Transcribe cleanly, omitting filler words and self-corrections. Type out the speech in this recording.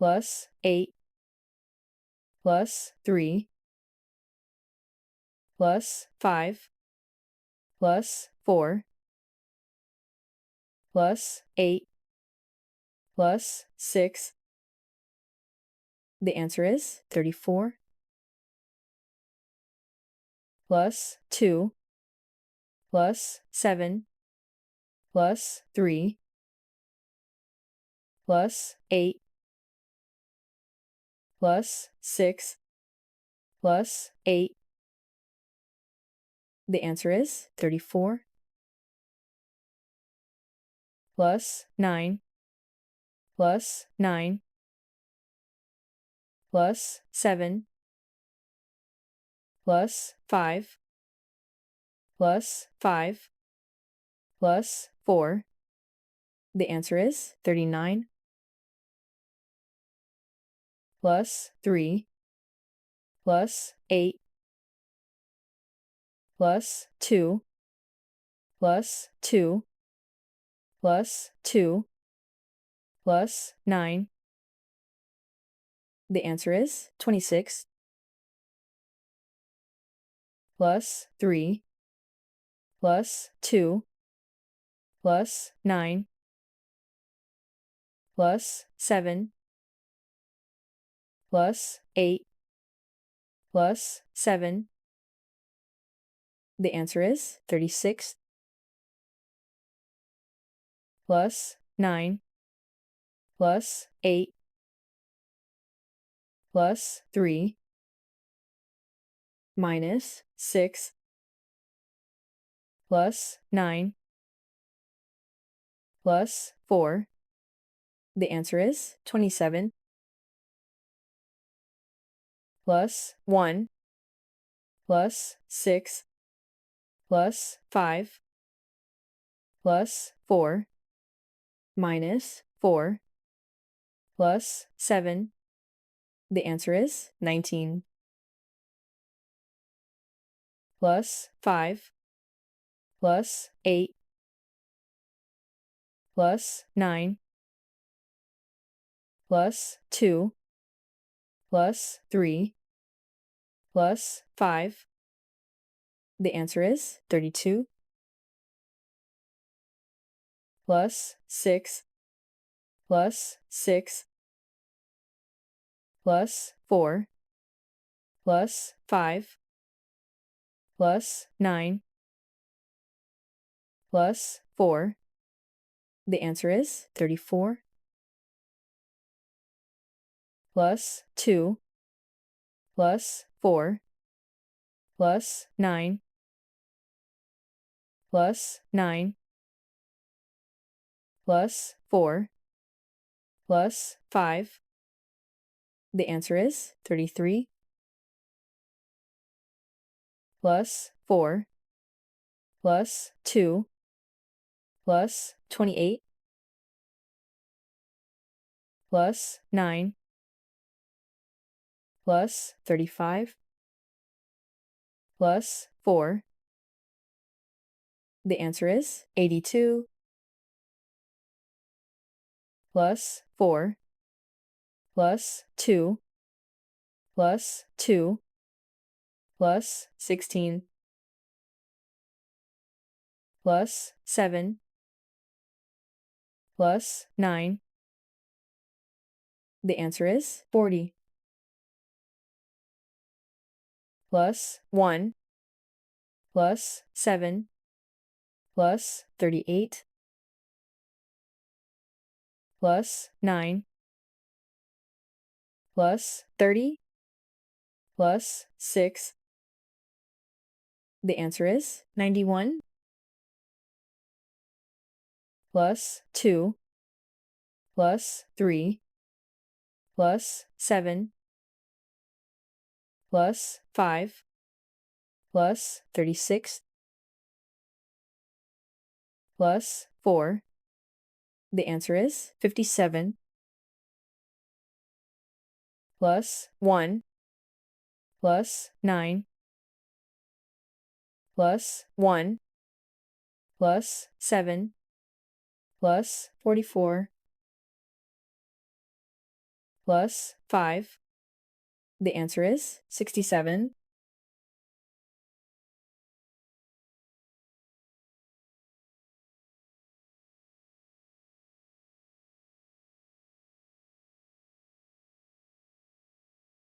plus 8 plus 3 plus 5 plus 4 plus 8 plus 6. The answer is 34. Plus 2 plus 7 plus 3 plus 8 plus 6 plus 8. The answer is 34. Plus 9 plus 9 plus 7 plus 5 plus 5 plus 4. The answer is 39. Plus 3 plus 8 plus 2 plus 2 plus 2 plus 9. The answer is 26. Plus 3 plus 2 plus 9 plus 7 plus 8 plus 7. The answer is 36. Plus 9 plus 8 plus 3 minus 6 plus 9 plus 4. The answer is 27. Plus 1 plus 6 plus 5 plus 4 minus 4 plus 7. The answer is 19. Plus 5 plus 8 plus 9 plus 2 plus 3 plus 5. The answer is 32. Plus 6 plus 6 plus 4 plus 5 plus 9 plus 4. The answer is 34. Plus 2 plus 4 plus 9 plus 9 plus 4 plus 5. The answer is 33. Plus 4 plus 2 plus 28 plus 9 plus 35 plus 4. The answer is 82. Plus 4 plus 2 plus 2 plus 16 plus 7 plus 9. The answer is 40. Plus 1 plus 7 plus 38 plus 9 plus 30 plus 6. The answer is 91. Plus 2 plus 3 plus 7 plus 5 plus 36 plus 4. The answer is 57. Plus 1 plus 9 plus 1 plus 7 plus 44 plus 5. The answer is 67.